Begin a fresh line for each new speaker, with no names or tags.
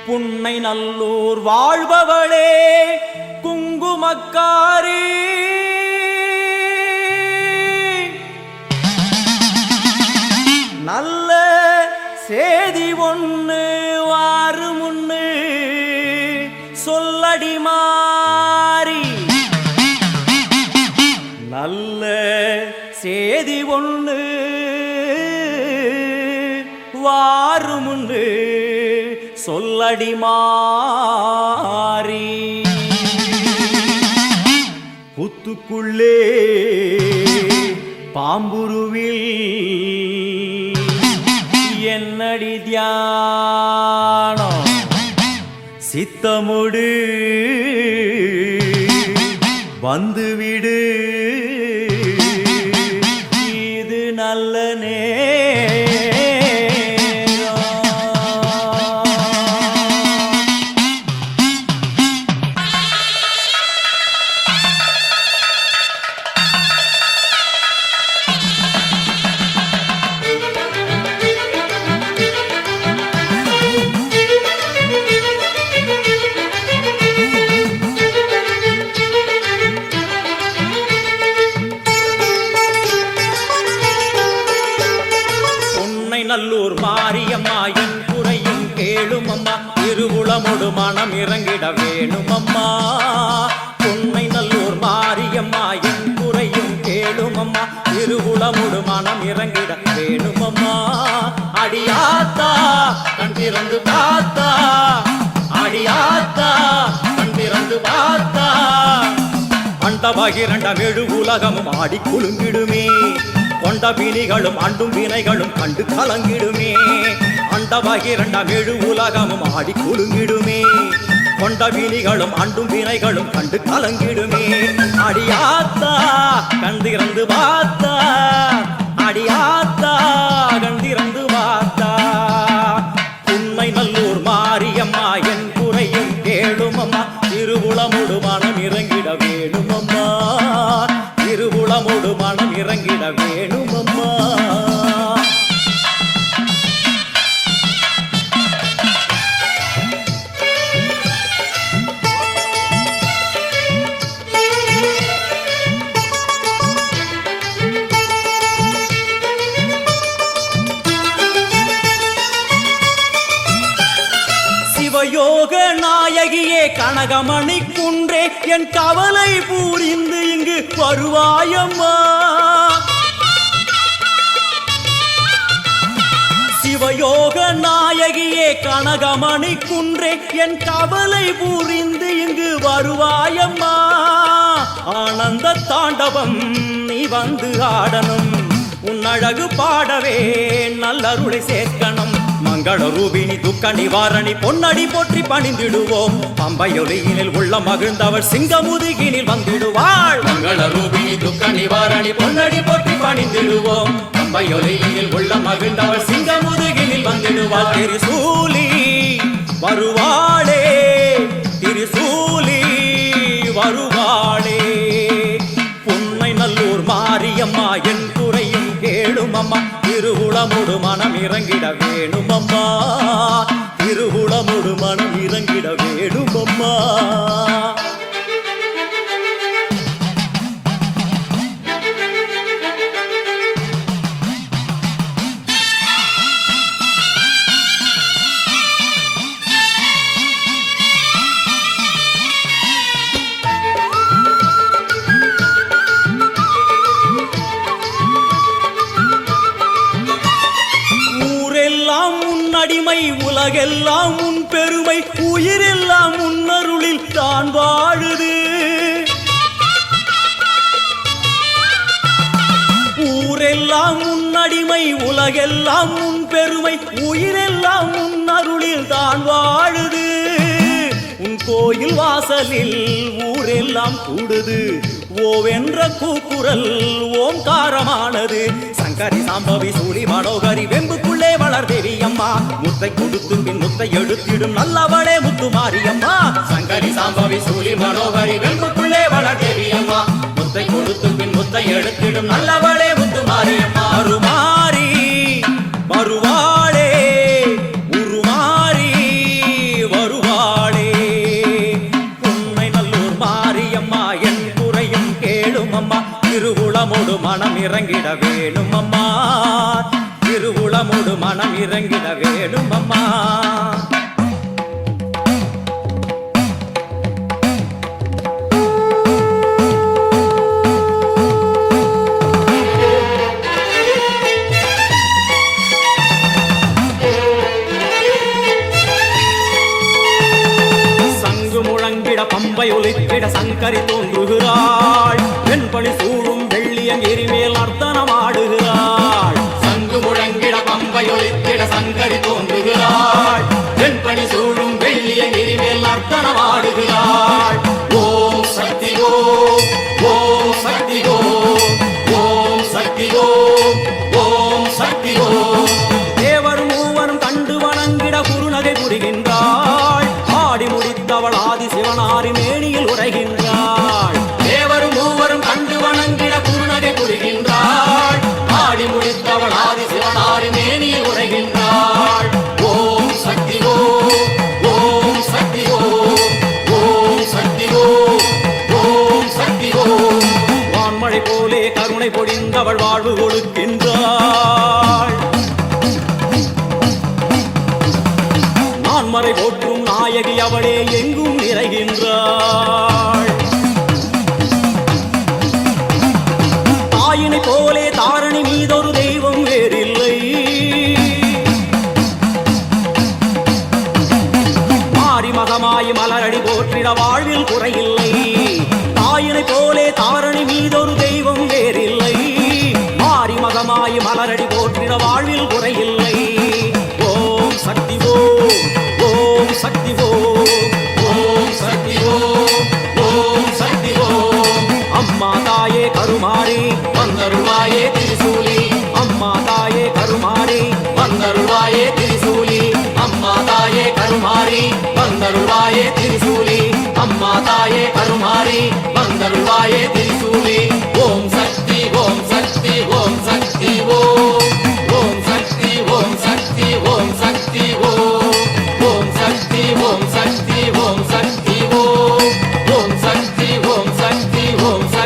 புன்னை நல்லூர் வாழ்பவளே குங்குமக்காரி, நல்ல சேதி ஒண்ணு வாரு முன்னு சொல்லடி மாறி, நல்ல சேதி ஒண்ணு வாரு முன்னு சொல்லடி மாறி. புத்துக்குள்ளே பாம்புருவில் என்னடி தியானம், சித்தமுடு வந்துவிடு, இது நல்ல நல்லூர் மாரியம்மா என் குறையும் கேளும் அம்மா, திருவுளமொடு மனம் இறங்கிட வேணும் அம்மா. பொன்னை நல்லூர் மாரியம்மா என் குறையும் கேளும் அம்மா, திருவுளமொடு மனம் இறங்கிட வேணும் அம்மா. அடியாத்தா கண் திறந்து பார்த்தா, அடியாத்தா கண் திறந்து பார்த்தா, அண்டபகிரண்டம் எழு உலகமும் ஆடி குலுங்கிடுமே, கொண்ட வினிகளும் அண்டும் வினைகளும் கண்டு கலங்கிடுமே. அண்டபகிரண்டம் எழு உலகமும் ஆடி குலுங்கிடுமே, கொண்ட வினிகளும் அண்டும் வினைகளும் கண்டு கலங்கிடுமே. அடியாத்தா கண் திறந்து பார்த்தா, அடியாத்தா கண் திறந்து பார்த்தா. உண்மை நல்லூர் மாரியம்மா என் குறையும் கேளும் அம்மா, திருவுளமொடு மனம் இறங்கிட வேணும் அம்மா, திருவுளமொடு மனம் இறங்கிட வேணும் அம்மா. சிவயோக நாயகியே கனகமணி குன்றே, என் கவலை பூரிந்து இங்கு வருவாயம்மா. சிவயோக நாயகியே கனகமணி குன்றே, என் கவலை பூரிந்து இங்கு வருவாயம்மா. ஆனந்த தாண்டவம் நீ வந்து ஆடணும், உன் அழகு பாடவே நல்லருளை சேர்க்கணும். மங்கள ரூபினி துக்க நிவாரணி பொன்னடி போற்றி பணிந்திடுவோம், பம்பையொலியினில் உள்ள மகிழ்ந்தவள் சிங்கமுதுகினில் வந்திடுவாள். மங்கள ரூபினி துக்க நிவாரணி பொன்னடி போற்றி பணிந்திடுவோம், பம்பையொலியினில் உள்ள மகிழ்ந்தவள் சிங்கமுதுகினில் வந்திடுவாள். திரிசூலி வருவாளே, திரிசூலி வருவாளே. பொன்னை நல்லூர் மாரியம்மா என் குறையும் கேளும் அம்மா, திருவுளமொடு மனம் இறங்கிட வேணும் அம்மா, திருவுளமொடு மனம் இறங்கிட வேணும் அம்மா. அடிமை உலகெல்லாம் உன் பெருமை, உயிரெல்லாம் உன்னருளில் தான் வாழுது. ஊரெல்லாம் உன்னடிமை உலகெல்லாம் உன் பெருமை, உயிரெல்லாம் உன்னருளில் தான் வாழுது. உன் கோயில் வாசலில் ஊரெல்லாம் கூடுது, ஓவென்ற கூக்குரல் ஓம்காரமானது. சங்கரி சாம்பவி சூரி மனோகரி வெம்புக்குள்ளே வளர் தேவி அம்மா, முத்தை கொடுத்து பின் முத்தை எடுத்திடும் நல்லவளே முத்து மாரியம்மா. சங்கரி சாம்பவி சூரி மனோகரி வெம்புக்குள்ளே வளர் தேவி அம்மா, முத்தை கொடுத்து பின் முத்தை எடுத்திடும் நல்லவளே முத்து மாரியம்மா. வருமாறி வருவாளே உருமா திருவுளமோடு மனம் இறங்கிட வேணும் அம்மா, திருவுளமோடு மனம் இறங்கிட வேணும் அம்மா. பம்பை ஒலித்திட சங்கரி தோன்றுகிறாள், வெண்பணி சூழும் வெள்ளியம் எரிமேல் நர்த்தனமாடுகிறாள். சங்கு முழங்கிட பம்பை ஒலித்திட சங்கரி தோன்றுகிறாள், வெண்பணி சூழும் வெள்ளியம் எரிமேல் நர்த்தனமாடுகிறாள். ஓம் சக்தி ஓம், ஓம் சக்தி ஓம், ஓம் சக்தி ஓம், ஓம் சக்தி ஓம். தேவரும் மூவரும் கண்டு வணங்கிட குறுநகை புரிகின்றாள், ஆடி முடித்தவள் ஆதி சிவனாரி மேனியில் உரைகின்றாள். தேவரும் மூவரும் கண்டு வணங்கிட குறுநகை புரிகின்றாள், ஆடி முடித்தவள் ஆதி சிவனாரி மேனியில் உரைகின்றாள். ஓம் சக்தி ஓம், ஓம் சக்தி ஓம், ஓம் சக்தி ஓம், ஓம் சக்தி ஓம். வான்மழை போலே கருணை பொழிந்தவள் வாழ்வு கொடுக்கின்றாள், நான்மறை போற்றும் நாயகி அவளே எங்கும் நிறைகின்றாள். தாயினை போலே தாரணி மீதொரு தெய்வம் வேறில்லை, மாறி மகமாய் மலரடி போற்றிட வாழ்வில் குறையில்லை. தாயினை போலே தாரணி மீதொரு தெய்வம் வேறில்லை, மாறி மகமாய் மலரடி போற்றிட வாழ்வில் குறையில்லை. ஓம் சக்தி ஓம், ஓம் சக்தி ஓம், ஓம் சக்தி ஓம், ஓம் சக்தி ஓம். அம்மா தாயே கருமாரி வந்தருள்வாயே திரிசூலி, அம்மா தாயே கருமாரி வந்தருள்வாயே திரிசூலி, அம்மா தாயே கருமாரி வந்தருள்வாயே திரிசூலி, அம்மா தாயே கருமாரி வந்தருள்வாயே திரிசூலி. ஓம் சக்தி ஓம் சக்தி ஓம் சக்தி ஓம், ஓம் சக்தி ஓம் சக்தி ஓம் சக்தி ஓம், ஓம் சக்தி ஓம் சக்தி ஓம் சக்தி ஓம், ஓம் சக்தி ஓம் சக்தி ஓம் சக்தி.